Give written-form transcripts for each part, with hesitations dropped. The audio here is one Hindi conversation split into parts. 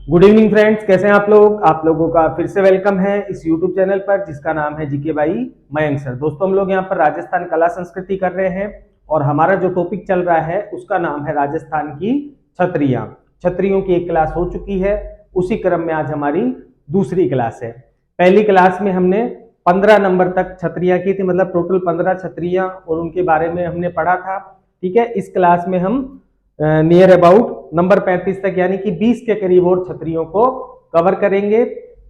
गुड इवनिंग फ्रेंड्स, कैसे हैं आप लोग। आप लोगों का फिर से वेलकम है इस यूट्यूब चैनल पर जिसका नाम है जीके बाई मयंक सर। दोस्तों, हम लोग यहाँ पर राजस्थान कला संस्कृति कर रहे हैं और हमारा जो टॉपिक चल रहा है उसका नाम है राजस्थान की छतरियां। छतरियों की एक क्लास हो चुकी है, उसी क्रम में आज हमारी दूसरी क्लास है। पहली क्लास में हमने 15 नंबर तक छतरियां की थी, मतलब टोटल 15 छतरियां और उनके बारे में हमने पढ़ा था। ठीक है, इस क्लास में हम नियर अबाउट नंबर 35 तक यानी कि 20 के करीब और छतरियों को कवर करेंगे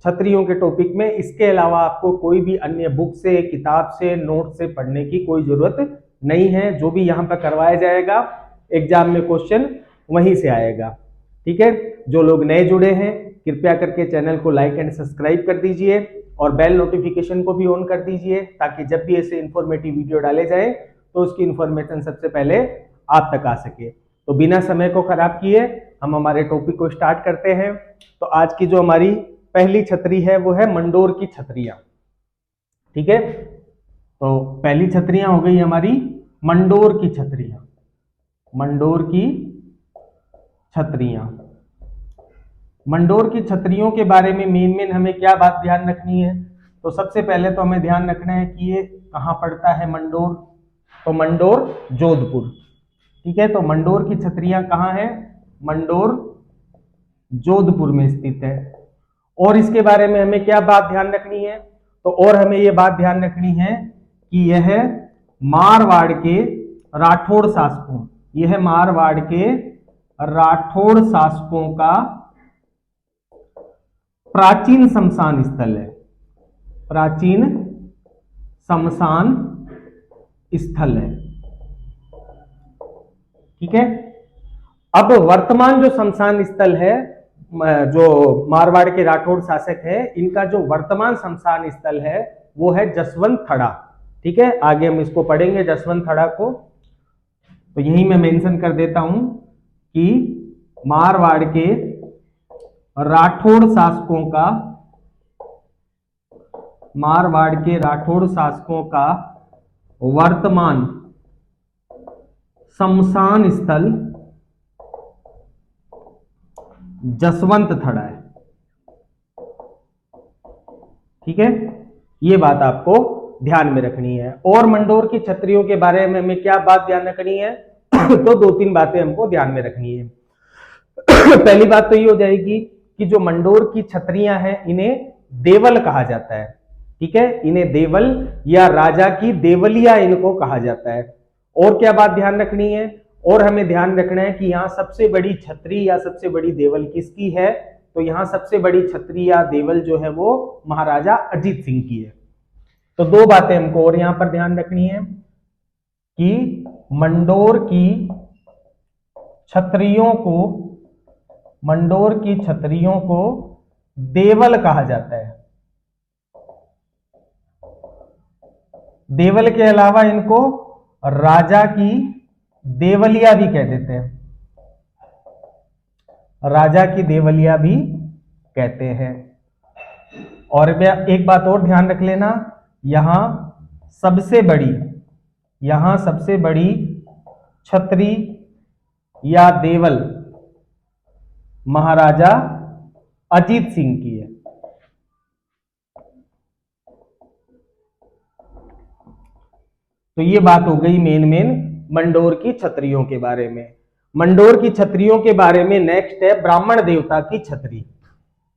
छतरियों के टॉपिक में। इसके अलावा आपको कोई भी अन्य बुक से, किताब से, नोट से पढ़ने की कोई जरूरत नहीं है। जो भी यहाँ पर करवाया जाएगा एग्जाम में क्वेश्चन वहीं से आएगा। ठीक है, जो लोग नए जुड़े हैं कृपया करके चैनल को लाइक एंड सब्सक्राइब कर दीजिए और बेल नोटिफिकेशन को भी ऑन कर दीजिए ताकि जब भी ऐसे इंफॉर्मेटिव वीडियो डाले जाए तो उसकी इंफॉर्मेशन सबसे पहले आप तक आ सके। तो बिना समय को खराब किए हम हमारे टॉपिक को स्टार्ट करते हैं। तो आज की जो हमारी पहली छतरी है वो है मंडोर की छतरियां। ठीक है, तो पहली छतरियां हो गई हमारी मंडोर की छतरियां। मंडोर की छतरियां, मंडोर की छतरियों के बारे में मेन हमें क्या बात ध्यान रखनी है। तो सबसे पहले तो हमें ध्यान रखना है कि ये कहां पड़ता है मंडोर। तो मंडोर जोधपुर। ठीक है, तो मंडोर की छतरियां कहां है? मंडोर जोधपुर में स्थित है। और इसके बारे में हमें क्या बात ध्यान रखनी है? तो और हमें यह बात ध्यान रखनी है कि यह मारवाड़ के राठौड़ शासकों, यह मारवाड़ के राठौड़ शासकों का प्राचीन शमशान स्थल है। प्राचीन शमशान स्थल है। ठीक है, अब वर्तमान जो शमशान स्थल है, जो मारवाड़ के राठौड़ शासक है, इनका जो वर्तमान शमशान स्थल है वो है जसवंत थड़ा। ठीक है, आगे हम इसको पढ़ेंगे जसवंत थड़ा को। तो यही मैं मेंशन कर देता हूं कि मारवाड़ के राठौड़ शासकों का, मारवाड़ के राठौड़ शासकों का वर्तमान शमशान स्थल जसवंत थड़ा है। ठीक है, ये बात आपको ध्यान में रखनी है। और मंडोर की छतरियों के बारे में हमें क्या बात ध्यान रखनी है? तो दो तीन बातें हमको ध्यान में रखनी है। पहली बात तो ये हो जाएगी कि जो मंडोर की छतरियां हैं इन्हें देवल कहा जाता है। ठीक है, इन्हें देवल या राजा की देवलिया इनको कहा जाता है। और क्या बात ध्यान रखनी है? और हमें ध्यान रखना है कि यहाँ सबसे बड़ी छतरी या सबसे बड़ी देवल किसकी है? तो यहाँ सबसे बड़ी छतरी या देवल जो है वो महाराजा अजीत सिंह की है। तो दो बातें हमको और यहाँ पर ध्यान रखनी है कि मंडोर की छतरियों को, मंडोर की छतरियों को देवल कहा जाता है। देवल के अलावा इनको राजा की देवलिया भी कह देते हैं। राजा की देवलिया भी कहते हैं। और एक बात और ध्यान रख लेना, यहां सबसे बड़ी छतरी या देवल महाराजा अजीत सिंह की है। तो ये बात हो गई मेन मंडोर की छतरियों के बारे में। मंडोर की छतरियों के बारे में नेक्स्ट है ब्राह्मण देवता की छतरी।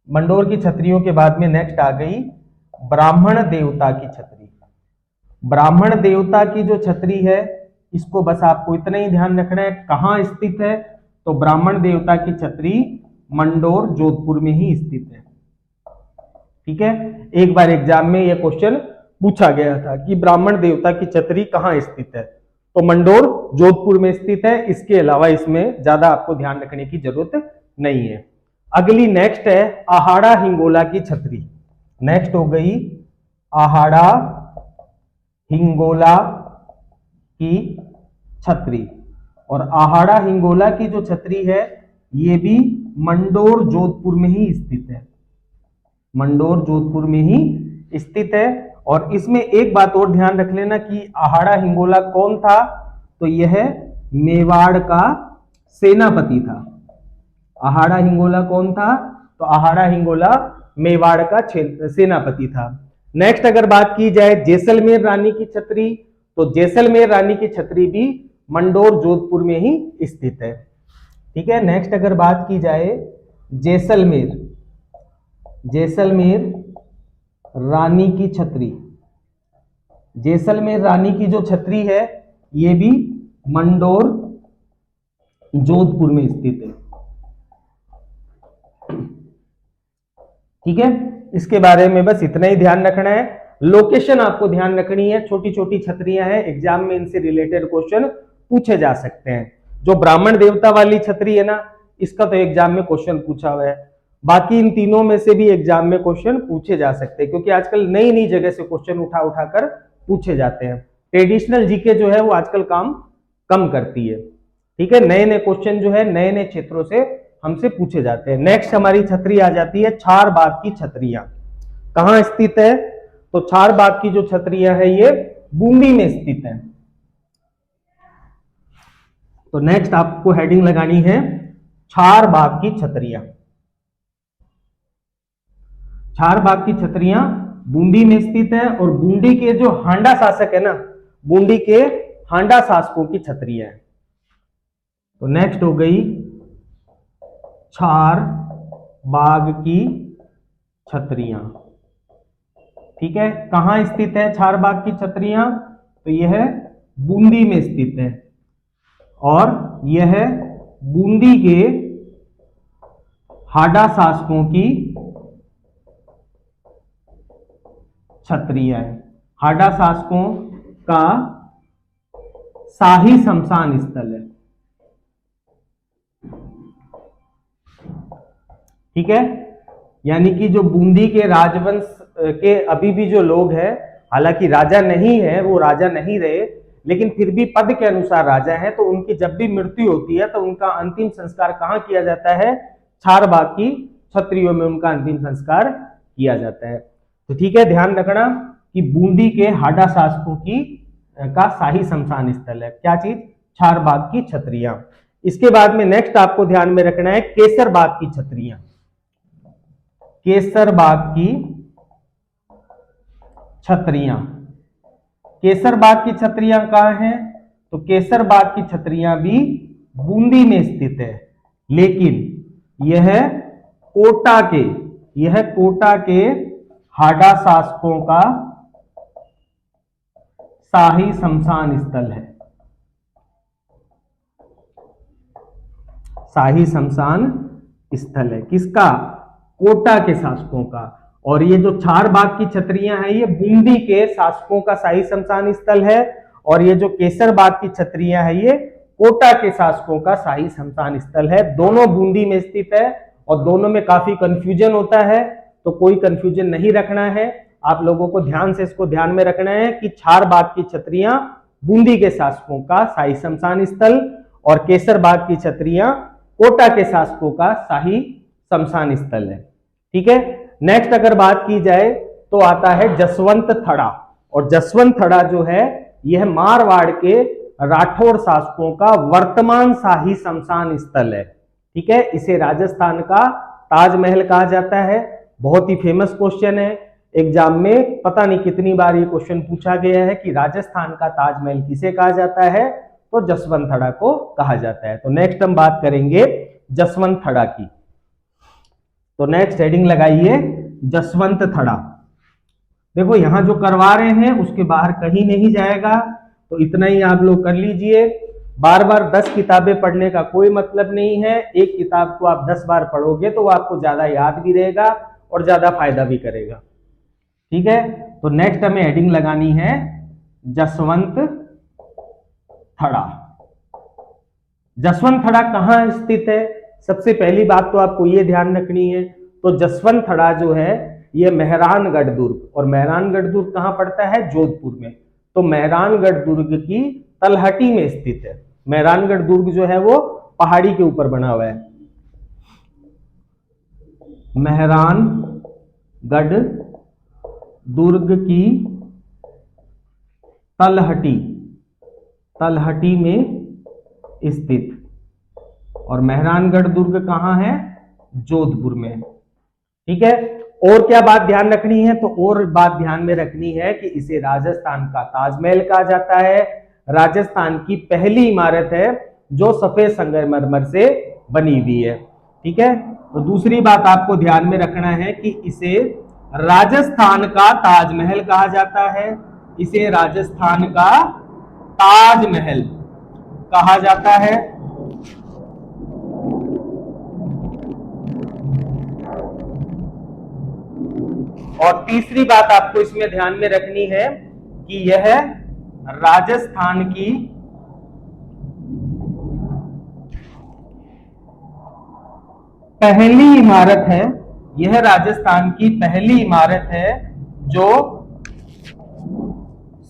मंडोर की छतरियों के बाद में नेक्स्ट आ गई ब्राह्मण देवता की छतरी। ब्राह्मण देवता की जो छतरी है इसको बस आपको इतना ही ध्यान रखना है कहां स्थित है। तो ब्राह्मण देवता की छतरी मंडोर जोधपुर में ही स्थित है। ठीक है, एक बार एग्जाम में यह क्वेश्चन पूछा गया था कि ब्राह्मण देवता की छतरी कहां स्थित है। तो मंडोर जोधपुर में स्थित है। इसके अलावा इसमें ज्यादा आपको ध्यान रखने की जरूरत नहीं है। अगली नेक्स्ट है आहाड़ा हिंगोला की छतरी। नेक्स्ट हो गई आहाड़ा हिंगोला की छतरी। और आहाड़ा हिंगोला की जो छतरी है ये भी मंडोर जोधपुर में ही स्थित है। मंडोर जोधपुर में ही स्थित है। और इसमें एक बात और ध्यान रख लेना कि आहाड़ा हिंगोला कौन था? तो यह मेवाड़ का सेनापति था। आहाड़ा हिंगोला कौन था? तो आहाड़ा हिंगोला मेवाड़ का सेनापति था। नेक्स्ट अगर बात की जाए जैसलमेर रानी की छतरी, तो जैसलमेर रानी की छतरी भी मंडोर जोधपुर में ही स्थित है। ठीक है, नेक्स्ट अगर बात की जाए जैसलमेर, जैसलमेर रानी की छतरी, जैसलमेर रानी की जो छतरी है ये भी मंडोर जोधपुर में स्थित है। ठीक है, इसके बारे में बस इतना ही ध्यान रखना है। लोकेशन आपको ध्यान रखनी है, छोटी छोटी छतरियां हैं, एग्जाम में इनसे रिलेटेड क्वेश्चन पूछे जा सकते हैं। जो ब्राह्मण देवता वाली छतरी है ना, इसका तो एग्जाम में क्वेश्चन पूछा हुआ है। बाकी इन तीनों में से भी एग्जाम में क्वेश्चन पूछे जा सकते हैं, क्योंकि आजकल नई नई जगह से क्वेश्चन उठा उठा कर पूछे जाते हैं। ट्रेडिशनल जीके जो है वो आजकल काम कम करती है। ठीक है, नए नए क्वेश्चन जो है नए नए क्षेत्रों से हमसे पूछे जाते हैं। नेक्स्ट हमारी छतरी आ जाती है चारबाग की छतरियां। कहां स्थित है? तो चारबाग की जो छतरियां है ये बूंदी में स्थित है। तो नेक्स्ट आपको हेडिंग लगानी है चारबाग की छतरियां। चारबाग की छतरियां बूंदी में स्थित है और बूंदी के जो हांडा शासक है ना, बूंदी के हांडा शासकों की छतरियां है। तो नेक्स्ट हो गई चारबाग की छतरियां। ठीक है, कहां स्थित है चारबाग की छतरियां? तो यह बूंदी में स्थित है और यह बूंदी के हाडा शासकों की छतरियां है। हाडा शासकों का शाही शमशान स्थल है। ठीक है, यानी कि जो बूंदी के राजवंश के अभी भी जो लोग हैं, हालांकि राजा नहीं है, वो राजा नहीं रहे, लेकिन फिर भी पद के अनुसार राजा है, तो उनकी जब भी मृत्यु होती है तो उनका अंतिम संस्कार कहां किया जाता है? चारबाग की छतरियों में उनका अंतिम संस्कार किया जाता है। तो ठीक है, ध्यान रखना कि बूंदी के हाडा शासकों की का शाही शमशान स्थल है। क्या चीज? चारबाग की छतरियां। इसके बाद में नेक्स्ट आपको ध्यान में रखना है केसरबाग की छतरियां। केसरबाग की छतरियां, केसरबाग की छतरियां कहां हैं? तो केसरबाग की छतरियां भी बूंदी में स्थित है, लेकिन यह कोटा के हाडा शासकों का शाही शमशान स्थल है। शाही शमशान स्थल है किसका? कोटा के शासकों का। और ये जो चारबाग की छतरियां हैं ये बूंदी के शासकों का शाही शमशान स्थल है, और ये जो केसरबाग की छतरियां हैं ये कोटा के शासकों का शाही शमशान स्थल है। दोनों बूंदी में स्थित है और दोनों में काफी कंफ्यूजन होता है, तो कोई कंफ्यूजन नहीं रखना है। आप लोगों को ध्यान से इसको ध्यान में रखना है कि चारबाग की छतरियां बूंदी के शासकों का शाही शमशान स्थल और केसरबाग की छतरियां कोटा के शासकों का शाही शमशान स्थल है। ठीक है, नेक्स्ट अगर बात की जाए तो आता है जसवंत थड़ा। और जसवंत थड़ा जो है यह मारवाड़ के राठौड़ शासकों का वर्तमान शाही शमशान स्थल है। ठीक है, इसे राजस्थान का ताजमहल कहा जाता है। बहुत ही फेमस क्वेश्चन है, एग्जाम में पता नहीं कितनी बार ये क्वेश्चन पूछा गया है कि राजस्थान का ताजमहल किसे कहा जाता है? तो जसवंत थड़ा को कहा जाता है। तो नेक्स्ट हम बात करेंगे जसवंत थड़ा की। तो नेक्स्ट हेडिंग लगाइए जसवंत थड़ा। देखो यहां जो करवा रहे हैं उसके बाहर कहीं नहीं जाएगा, तो इतना ही आप लोग कर लीजिए। बार बार 10 किताबें पढ़ने का कोई मतलब नहीं है। एक किताब को आप 10 बार पढ़ोगे तो वो आपको ज्यादा याद भी रहेगा और ज्यादा फायदा भी करेगा। ठीक है, तो नेक्स्ट हमें हेडिंग लगानी है जसवंत थड़ा। जसवंत थड़ा कहां स्थित है? सबसे पहली बात तो आपको ये ध्यान रखनी है, तो जसवंत थड़ा जो है ये मेहरानगढ़ दुर्ग, और मेहरानगढ़ दुर्ग कहां पड़ता है? जोधपुर में। तो मेहरानगढ़ दुर्ग की तलहटी में स्थित है। मेहरानगढ़ दुर्ग जो है वो पहाड़ी के ऊपर बना हुआ है। मेहरानगढ़ दुर्ग की तलहटी में स्थित, और मेहरानगढ़ दुर्ग कहां है? जोधपुर में। ठीक है। और क्या बात ध्यान रखनी है, तो और बात ध्यान में रखनी है कि इसे राजस्थान का ताजमहल कहा जाता है। राजस्थान की पहली इमारत है जो सफेद संगमरमर से बनी हुई है। ठीक है। तो दूसरी बात आपको ध्यान में रखना है कि इसे राजस्थान का ताजमहल कहा जाता है। इसे राजस्थान का ताजमहल कहा जाता है। और तीसरी बात आपको इसमें ध्यान में रखनी है कि यह राजस्थान की पहली इमारत है। यह राजस्थान की पहली इमारत है जो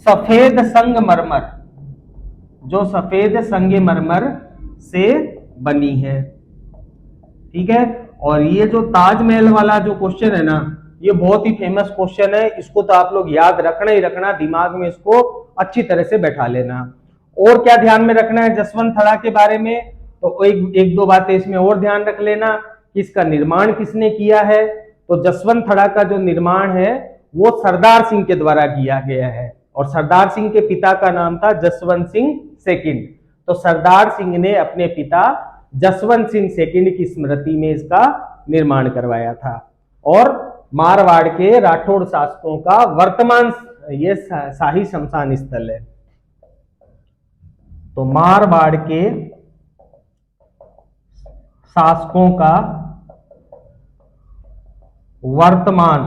सफेद संगमरमर से बनी है। ठीक है। और ये जो ताजमहल वाला जो क्वेश्चन है ना, ये बहुत ही फेमस क्वेश्चन है। इसको तो आप लोग याद रखना ही रखना, दिमाग में इसको अच्छी तरह से बैठा लेना। और क्या ध्यान में रखना है जसवंत के बारे में, तो एक दो बातें इसमें और ध्यान रख लेना कि इसका निर्माण किसने किया है। तो जसवंत का जो निर्माण है वो सरदार सिंह के द्वारा किया गया है, और सरदार सिंह के पिता का नाम था जसवंत सिंह सेकंड। तो सरदार सिंह ने अपने पिता जसवंत सिंह सेकंड की स्मृति में इसका निर्माण करवाया था। और मारवाड़ के राठौड़ शासकों का वर्तमान ये शाही शमशान स्थल है। तो मारवाड़ के शासकों का वर्तमान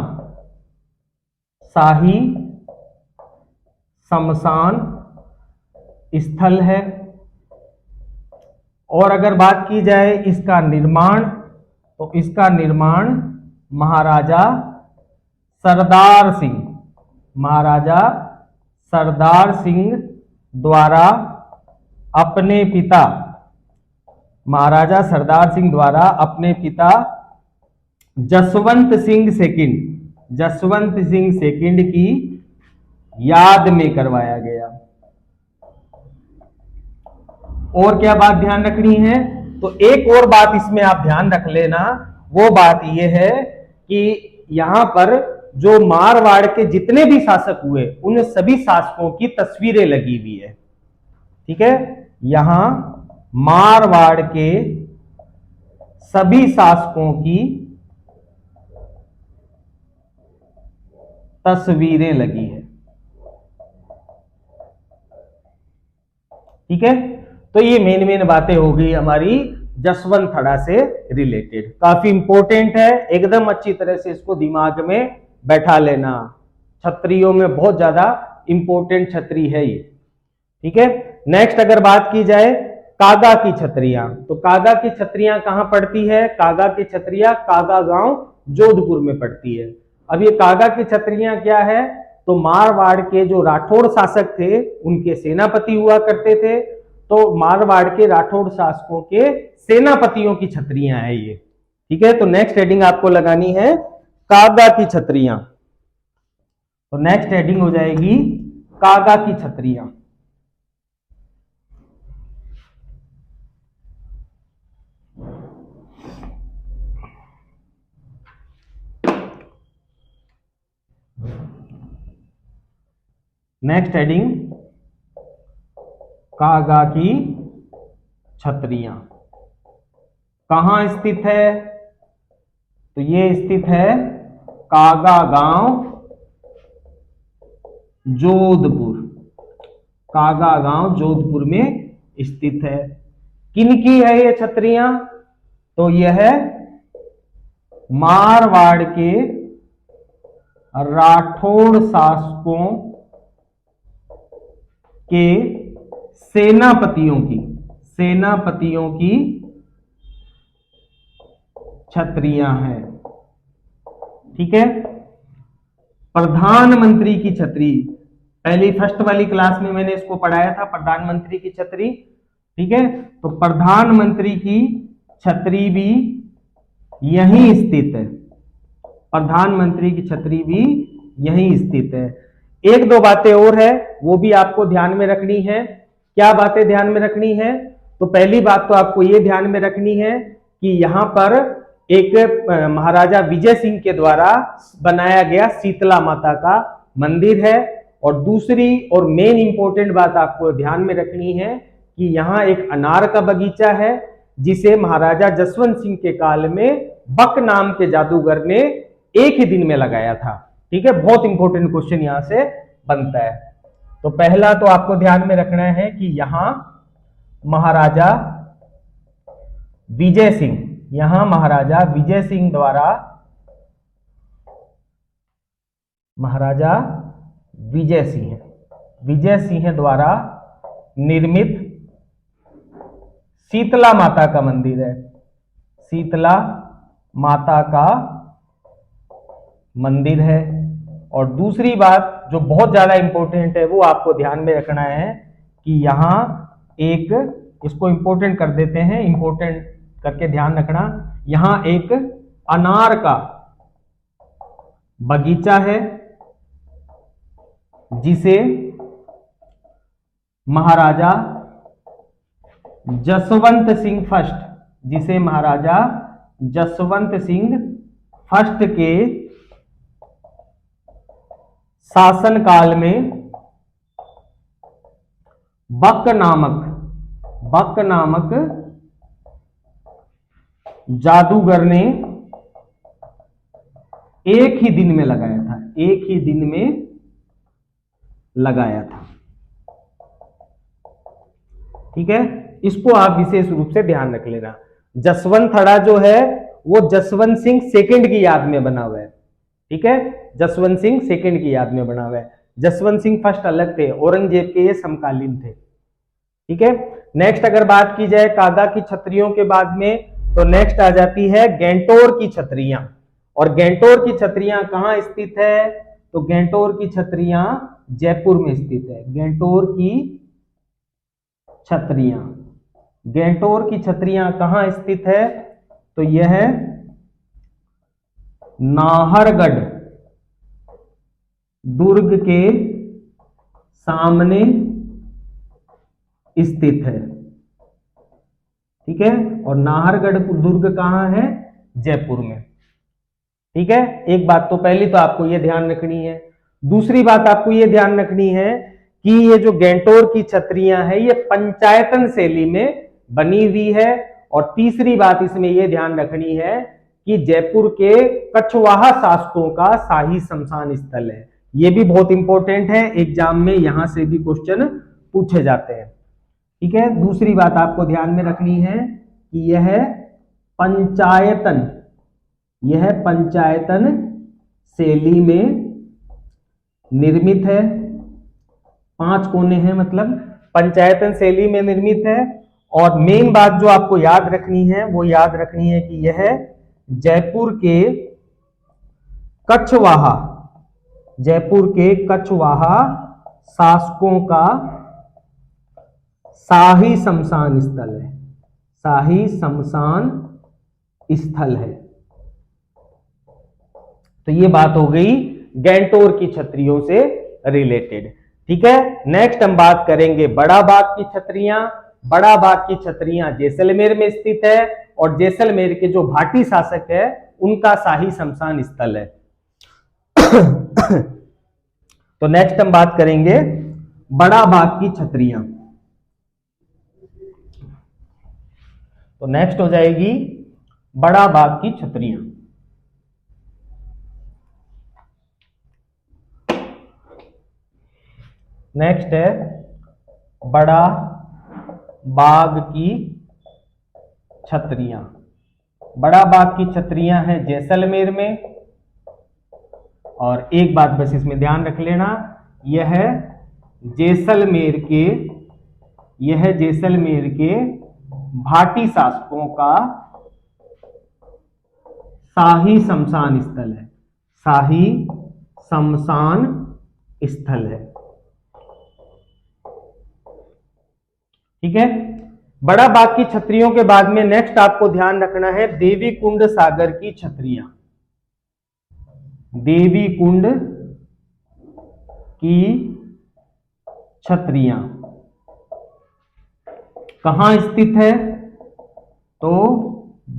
शाही शमशान स्थल है। और अगर बात की जाए इसका निर्माण, तो इसका निर्माण महाराजा सरदार सिंह द्वारा अपने पिता जसवंत सिंह सेकंड की याद में करवाया गया। और क्या बात ध्यान रखनी है, तो एक और बात इसमें आप ध्यान रख लेना, वो बात यह है कि यहां पर जो मारवाड़ के जितने भी शासक हुए उन सभी शासकों की तस्वीरें लगी हुई है। ठीक है। यहां मारवाड़ के सभी शासकों की तस्वीरें लगी है। ठीक है। तो ये मेन बातें हो गई हमारी जसवंत से रिलेटेड। काफी इंपॉर्टेंट है, एकदम अच्छी तरह से इसको दिमाग में बैठा लेना। छत्रियों में बहुत ज्यादा इंपॉर्टेंट छतरी है ये। ठीक है। नेक्स्ट अगर बात की जाए कागा की छतरियां, तो कागा की छतरियां कहां पड़ती है? कागा की छतरियां कागा गांव जोधपुर में पड़ती है। अब ये कागा की छतरियां क्या है, तो मारवाड़ के जो राठौड़ शासक थे उनके सेनापति हुआ करते थे। तो मारवाड़ के राठौड़ शासकों के सेनापतियों की छतरियां है ये। ठीक है। तो नेक्स्ट हेडिंग आपको लगानी है कागा की छतरियां। तो नेक्स्ट हेडिंग हो जाएगी कागा की छतरियां। नेक्स्ट हेडिंग कागा की छतरियां कहां स्थित है? तो ये स्थित है कागा गांव जोधपुर। कागा गांव जोधपुर में स्थित है। किनकी है ये छतरियां? तो यह मारवाड़ के राठौड़ शासकों के सेनापतियों की छतरियां हैं। ठीक है। प्रधानमंत्री की छतरी, पहली फर्स्ट वाली क्लास में मैंने इसको पढ़ाया था, प्रधानमंत्री की छतरी। ठीक है। तो प्रधानमंत्री की छतरी भी यहीं स्थित है। प्रधानमंत्री की छतरी भी यहीं स्थित है। एक दो बातें और है वो भी आपको ध्यान में रखनी है। क्या बातें ध्यान में रखनी है? तो पहली बात तो आपको ये ध्यान में रखनी है कि यहां पर एक महाराजा विजय सिंह के द्वारा बनाया गया शीतला माता का मंदिर है। और दूसरी और मेन इंपॉर्टेंट बात आपको ध्यान में रखनी है कि यहाँ एक अनार का बगीचा है, जिसे महाराजा जसवंत सिंह के काल में बक नाम के जादूगर ने एक ही दिन में लगाया था। ठीक है, बहुत इंपॉर्टेंट क्वेश्चन यहां से बनता है। तो पहला तो आपको ध्यान में रखना है कि यहां महाराजा विजय सिंह, यहां महाराजा विजय सिंह द्वारा, महाराजा विजय सिंह द्वारा निर्मित शीतला माता का मंदिर है। शीतला माता का मंदिर है। और दूसरी बात जो बहुत ज्यादा इंपॉर्टेंट है वो आपको ध्यान में रखना है कि यहां एक, इसको इंपॉर्टेंट कर देते हैं, इंपॉर्टेंट करके ध्यान रखना, यहां एक अनार का बगीचा है जिसे महाराजा जसवंत सिंह फर्स्ट, जिसे महाराजा जसवंत सिंह फर्स्ट के शासन काल में बक नामक जादूगर ने एक ही दिन में लगाया था, एक ही दिन में लगाया था। ठीक है, इसको आप विशेष रूप से ध्यान रख लेना। जसवंत थड़ा जो है वो जसवंत सिंह सेकंड की याद में बना हुआ है। ठीक है, जसवंत सिंह सेकंड की याद में बना हुआ है। जसवंत सिंह फर्स्ट अलग थे, औरंगजेब के ये समकालीन थे। ठीक है, नेक्स्ट अगर बात की जाए कागा की छतरियों के बाद में, तो नेक्स्ट आ जाती है गैंटोर की छतरियां। और गैंटोर की छतरियां कहां स्थित है? तो गैंटोर की छतरियां जयपुर में स्थित है। गैंटोर की छतरियां कहां स्थित है? तो यह नाहरगढ़ दुर्ग के सामने स्थित है। ठीक है, और नाहरगढ़ दुर्ग कहां है? जयपुर में। ठीक है, एक बात तो पहली तो आपको यह ध्यान रखनी है। दूसरी बात आपको यह ध्यान रखनी है कि ये जो गैंटोर की छतरियां है ये पंचायतन शैली में बनी हुई है। और तीसरी बात इसमें यह ध्यान रखनी है कि जयपुर के कछवाहा शासकों का शाही शमशान स्थल है। यह भी बहुत इंपॉर्टेंट है, एग्जाम में यहां से भी क्वेश्चन पूछे जाते हैं। ठीक है, दूसरी बात आपको ध्यान में रखनी है कि यह पंचायतन शैली में निर्मित है। 5 कोने हैं, मतलब पंचायतन शैली में निर्मित है। और मेन बात जो आपको याद रखनी है वो याद रखनी है कि यह जयपुर के कछवाहा शासकों का शाही शमशान स्थल है। तो ये बात हो गई गैंटोर की छतरियों से रिलेटेड। ठीक है, नेक्स्ट हम बात करेंगे बड़ा बाग की छतरियां। बड़ा बाग की छतरियां जैसलमेर में स्थित है और जैसलमेर के जो भाटी शासक है उनका शाही शमशान स्थल है। तो नेक्स्ट हम बात करेंगे बड़ा बाग की छतरियां। तो नेक्स्ट हो जाएगी बड़ा बाग की छतरियां। नेक्स्ट है बड़ा बाग की छतरियां। बड़ा बाग की छतरियां हैं जैसलमेर में। और एक बात बस इसमें ध्यान रख लेना, यह जैसलमेर के भाटी शासकों का शाही शमशान स्थल है। ठीक है, बड़ा बाग की छतरियों के बाद में नेक्स्ट आपको ध्यान रखना है देवी कुंड सागर की छतरियां। देवी कुंड की छतरियां कहां स्थित है? तो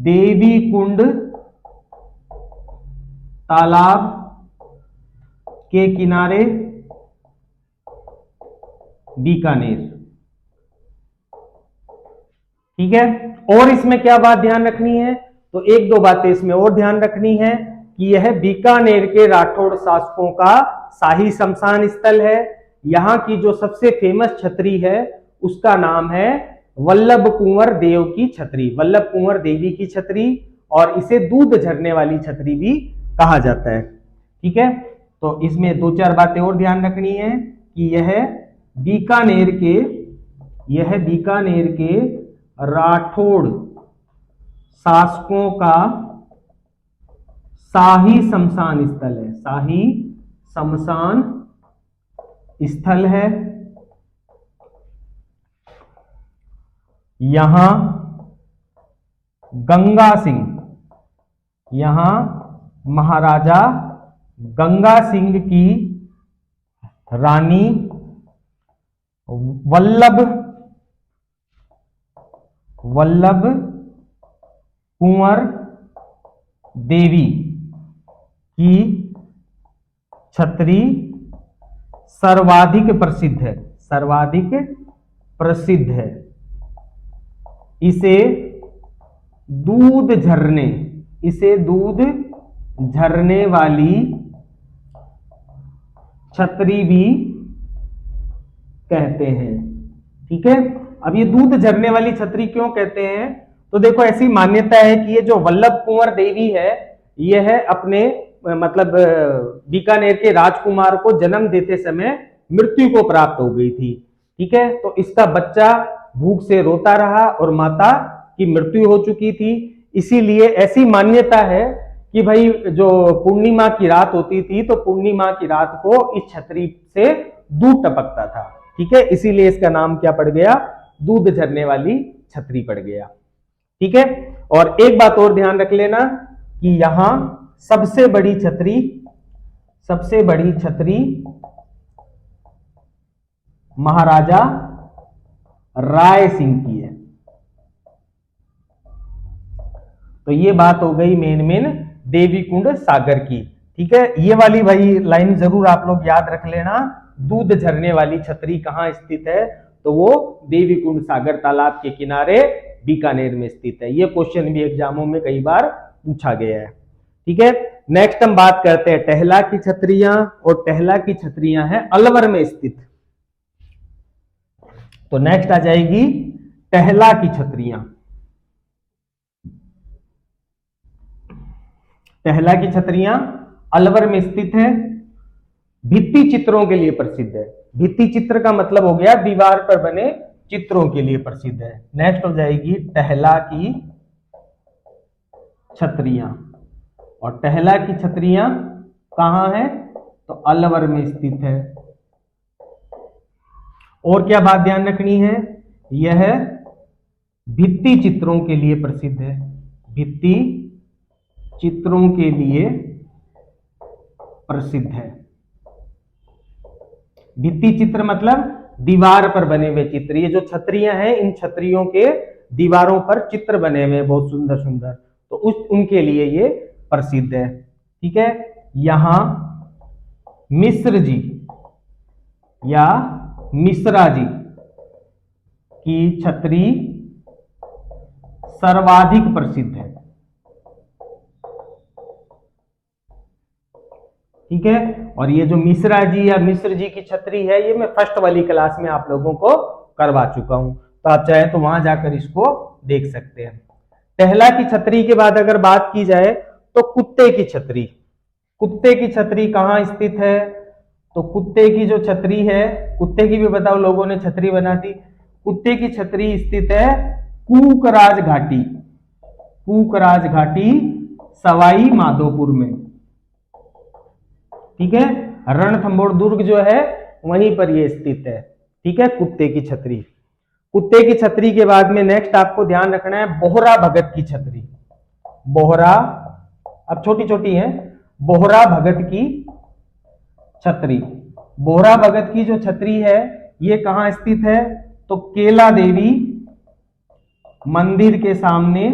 देवी कुंड तालाब के किनारे बीकानेर। ठीक है, और इसमें क्या बात ध्यान रखनी है, तो एक दो बातें इसमें और ध्यान रखनी है कि यह बीकानेर के राठौड़ शासकों का शाही शमशान स्थल है। यहां की जो सबसे फेमस छतरी है उसका नाम है वल्लभ कुंवर देव की छतरी, वल्लभ कुंवर देवी की छतरी, और इसे दूध झरने वाली छतरी भी कहा जाता है। ठीक है, तो इसमें दो चार बातें और ध्यान रखनी है कि यह बीकानेर के राठौड़ शासकों का शाही शमशान स्थल है, शाही शमशान स्थल है। यहां महाराजा गंगा सिंह की रानी वल्लभ कुंवर देवी की छतरी सर्वाधिक प्रसिद्ध है। इसे दूध झरने वाली छतरी भी कहते हैं। ठीक है, अब ये दूध झरने वाली छतरी क्यों कहते हैं, तो देखो ऐसी मान्यता है कि ये जो वल्लभ कुंवर देवी है यह है अपने मतलब बीकानेर के राजकुमार को जन्म देते समय मृत्यु को प्राप्त हो गई थी। ठीक है, तो इसका बच्चा भूख से रोता रहा और माता की मृत्यु हो चुकी थी, इसीलिए ऐसी मान्यता है कि भाई जो पूर्णिमा की रात होती थी तो पूर्णिमा की रात को इस छतरी से दूध टपकता था। ठीक है, इसीलिए इसका नाम क्या पड़ गया, दूध झरने वाली छतरी पड़ गया। ठीक है, और एक बात और ध्यान रख लेना कि यहां सबसे बड़ी छतरी महाराजा राय सिंह की है। तो ये बात हो गई मेन देवी कुंड सागर की। ठीक है, ये वाली भाई लाइन जरूर आप लोग याद रख लेना, दूध झरने वाली छतरी कहां स्थित है, तो वो देवी कुंड सागर तालाब के किनारे बीकानेर में स्थित है। ये क्वेश्चन भी एग्जामों में कई बार पूछा गया है। ठीक है, नेक्स्ट हम बात करते हैं टहला की छतरियां, और टहला की छतरियां हैं अलवर में स्थित। तो नेक्स्ट आ जाएगी टहला की छतरियां। टहला की छतरियां अलवर में स्थित है, भित्ति चित्रों के लिए प्रसिद्ध है। भित्ति चित्र का मतलब हो गया दीवार पर बने चित्रों के लिए प्रसिद्ध है। नेक्स्ट हो जाएगी टहला की छतरियां, और टहला की छतरियां कहां है, तो अलवर में स्थित है। और क्या बात ध्यान रखनी है, यह भित्ति चित्रों के लिए प्रसिद्ध है, भित्ति चित्रों के लिए प्रसिद्ध है। भित्ति चित्र मतलब दीवार पर बने हुए चित्र। ये जो छतरियां हैं इन छतरियों के दीवारों पर चित्र बने हुए बहुत सुंदर सुंदर, तो उनके लिए ये प्रसिद्ध है। ठीक है, यहां मिश्र जी या मिश्रा जी की छतरी सर्वाधिक प्रसिद्ध है। ठीक है, और ये जो मिश्रा जी या मिश्र जी की छतरी है ये मैं फर्स्ट वाली क्लास में आप लोगों को करवा चुका हूं, तो आप चाहे तो वहां जाकर इसको देख सकते हैं। टहला की छतरी के बाद अगर बात की जाए तो कुत्ते की छतरी, कुत्ते की छतरी कहां स्थित है, तो कुत्ते की जो छतरी है, कुत्ते की भी बताओ लोगों ने छतरी बना दी, कुत्ते की छतरी स्थित है कूकराज घाटी, कूकराज घाटी सवाई माधोपुर में। ठीक है, रणथंभौर दुर्ग जो है वहीं पर ये स्थित है। ठीक है, कुत्ते की छतरी। कुत्ते की छतरी के बाद में नेक्स्ट आपको ध्यान रखना है बोहरा भगत की छतरी। बोहरा, अब छोटी छोटी है, बोहरा भगत की छतरी। बोहरा भगत की जो छतरी है ये कहां स्थित है, तो केला देवी मंदिर के सामने,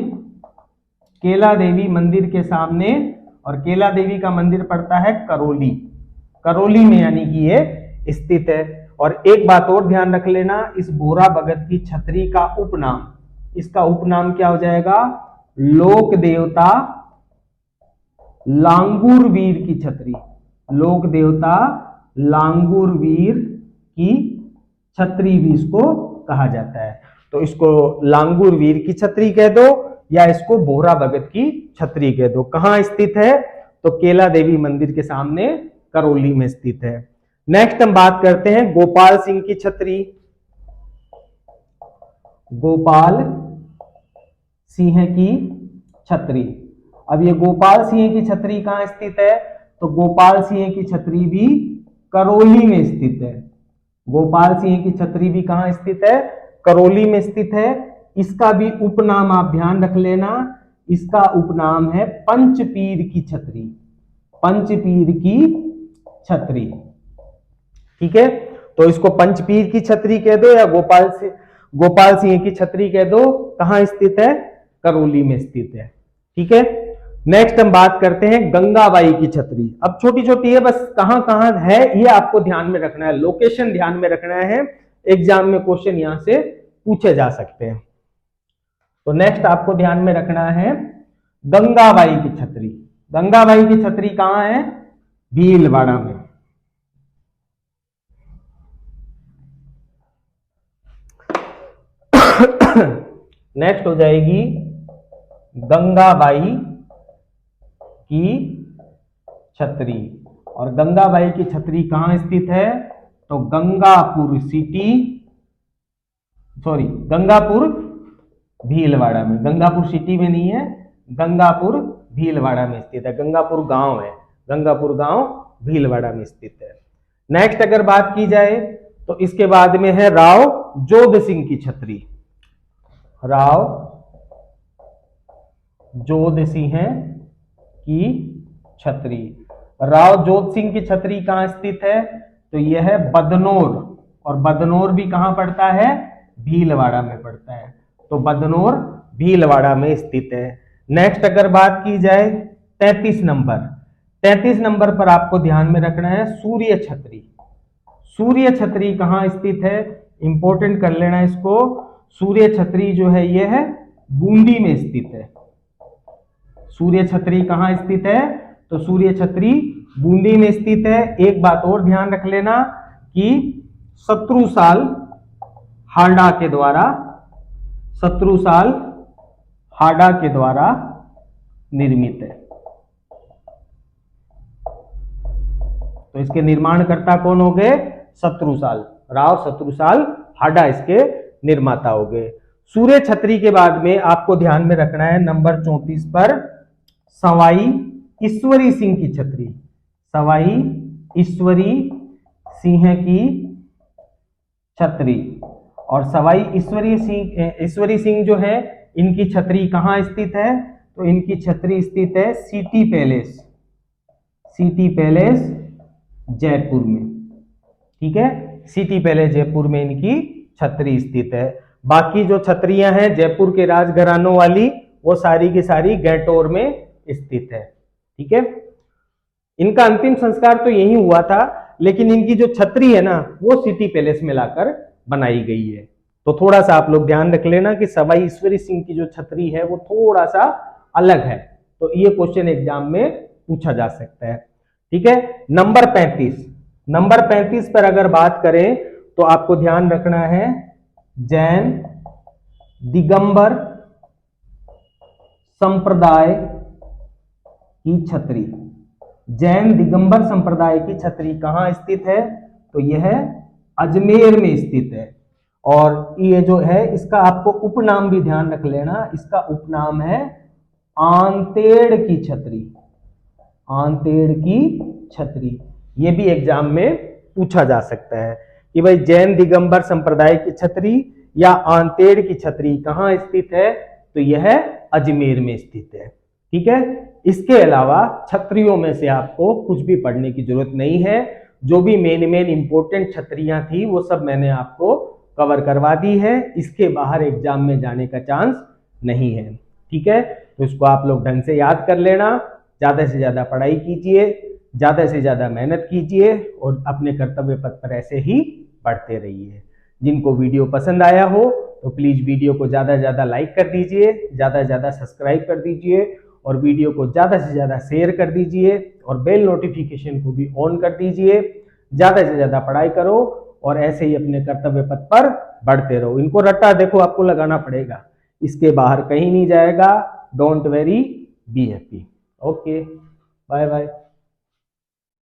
केला देवी मंदिर के सामने, और केला देवी का मंदिर पड़ता है करौली, करौली में यानी कि ये स्थित है। और एक बात और ध्यान रख लेना, इस भोरा भगत की छतरी का उपनाम, इसका उपनाम क्या हो जाएगा, लोक देवता लांगूर वीर की छतरी, लोक देवता लांगूर वीर की छतरी भी इसको कहा जाता है। तो इसको लांगूर वीर की छतरी कह दो या इसको भोरा भगत की छतरी कह दो। कहां स्थित है, तो केला देवी मंदिर के सामने करौली में स्थित है। नेक्स्ट हम बात करते हैं गोपाल सिंह की छतरी, गोपाल सिंह की छतरी। अब ये गोपाल सिंह की छतरी कहां स्थित है, तो गोपाल सिंह की छतरी भी करौली में स्थित है। गोपाल सिंह की छतरी भी कहां स्थित है, करौली में स्थित है। इसका भी उपनाम आप ध्यान रख लेना, इसका उपनाम है पंचपीर की छतरी, पंचपीर की छतरी। ठीक है, तो इसको पंचपीर की छतरी कह दो या गोपाल सिंह की छतरी कह दो। कहां स्थित है, करौली में स्थित है। ठीक है, नेक्स्ट हम बात करते हैं गंगाबाई की छतरी। अब छोटी छोटी है, बस कहां कहां है ये आपको ध्यान में रखना है, लोकेशन ध्यान में रखना है, एग्जाम में क्वेश्चन यहां से पूछे जा सकते हैं। तो नेक्स्ट आपको ध्यान में रखना है गंगाबाई की छतरी। गंगाबाई की छतरी कहां है, भीलवाड़ा में। नेक्स्ट हो जाएगी गंगाबाई की छतरी। और गंगाबाई की छतरी कहां स्थित है, तो गंगापुर सिटी, सॉरी गंगापुर भीलवाड़ा में, गंगापुर सिटी में नहीं है, गंगापुर भीलवाड़ा में स्थित है। गंगापुर गांव है, गंगापुर गांव भीलवाड़ा में स्थित है। नेक्स्ट अगर बात की जाए तो इसके बाद में है राव जोध सिंह की छतरी, राव जोध सिंह की छतरी। राव जोध सिंह की छतरी कहां स्थित है, तो यह है बदनौर, और बदनौर भी कहां पड़ता है, भीलवाड़ा में पड़ता है। तो बदनौर भीलवाड़ा में स्थित है। नेक्स्ट अगर बात की जाए 33 नंबर, 33 नंबर पर आपको ध्यान में रखना है सूर्य छतरी। सूर्य छतरी कहां स्थित है, इंपॉर्टेंट कर लेना इसको। सूर्य छतरी जो है यह है बूंदी में स्थित है। सूर्य छतरी कहां स्थित है, तो सूर्य छतरी बूंदी में स्थित है। एक बात और ध्यान रख लेना कि शत्रुसाल हार्डा के द्वारा, शत्रुसाल हार्डा के द्वारा निर्मित है। तो इसके निर्माणकर्ता कौन हो गए, शत्रुसाल, राव शत्रुसाल हार्डा इसके निर्माता हो गए। सूर्य छतरी के बाद में आपको ध्यान में रखना है नंबर 34 पर सवाई ईश्वरी सिंह की छतरी, सवाई ईश्वरी सिंह की छतरी। और सवाई ईश्वरी सिंह जो है इनकी छतरी कहां स्थित है, तो इनकी छतरी स्थित है city palace, city palace Jaipur में। ठीक है, सिटी पैलेस जयपुर में इनकी छतरी स्थित है। बाकी जो छतरियां हैं जयपुर के राजघरानों वाली, वो सारी की सारी गैटोर में स्थित है। ठीक है, इनका अंतिम संस्कार तो यही हुआ था, लेकिन इनकी जो छतरी है ना वो सिटी पैलेस में लाकर बनाई गई है। तो थोड़ा सा आप लोग ध्यान रख लेना कि सवाई ईश्वरी सिंह की जो छतरी है वो थोड़ा सा अलग है, तो ये क्वेश्चन एग्जाम में पूछा जा सकता है। ठीक है, नंबर 35, नंबर 35 पर अगर बात करें तो आपको ध्यान रखना है जैन दिगंबर संप्रदाय की छतरी। जैन दिगंबर संप्रदाय की छतरी कहां स्थित है, तो यह अजमेर में स्थित है। और ये जो है इसका आपको उपनाम भी ध्यान रख लेना, इसका उपनाम है आंतेड़ की छतरी, आंतेड़ की छतरी। ये भी एग्जाम में पूछा जा सकता है कि भाई जैन दिगंबर संप्रदाय की छतरी या आंतेड़ की छतरी कहां स्थित है, तो यह अजमेर में स्थित है। ठीक है, इसके अलावा छतरियों में से आपको कुछ भी पढ़ने की जरूरत नहीं है। जो भी मेन इंपॉर्टेंट छतरियां थी वो सब मैंने आपको कवर करवा दी है। इसके बाहर एग्जाम में जाने का चांस नहीं है। ठीक है, तो इसको आप लोग ढंग से याद कर लेना। ज़्यादा से ज़्यादा पढ़ाई कीजिए, ज़्यादा से ज़्यादा मेहनत कीजिए और अपने कर्तव्य पथ पर ऐसे ही बढ़ते रहिए। जिनको वीडियो पसंद आया हो तो प्लीज़ वीडियो को ज़्यादा से ज़्यादा लाइक कर दीजिए, ज़्यादा से ज़्यादा सब्सक्राइब कर दीजिए और वीडियो को ज़्यादा से ज़्यादा शेयर कर दीजिए और बेल नोटिफिकेशन को भी ऑन कर दीजिए। ज़्यादा से ज़्यादा पढ़ाई करो और ऐसे ही अपने कर्तव्य पथ पर बढ़ते रहो। इनको रट्टा देखो आपको लगाना पड़ेगा, इसके बाहर कहीं नहीं जाएगा। Don't worry, be happy. Okay, bye bye.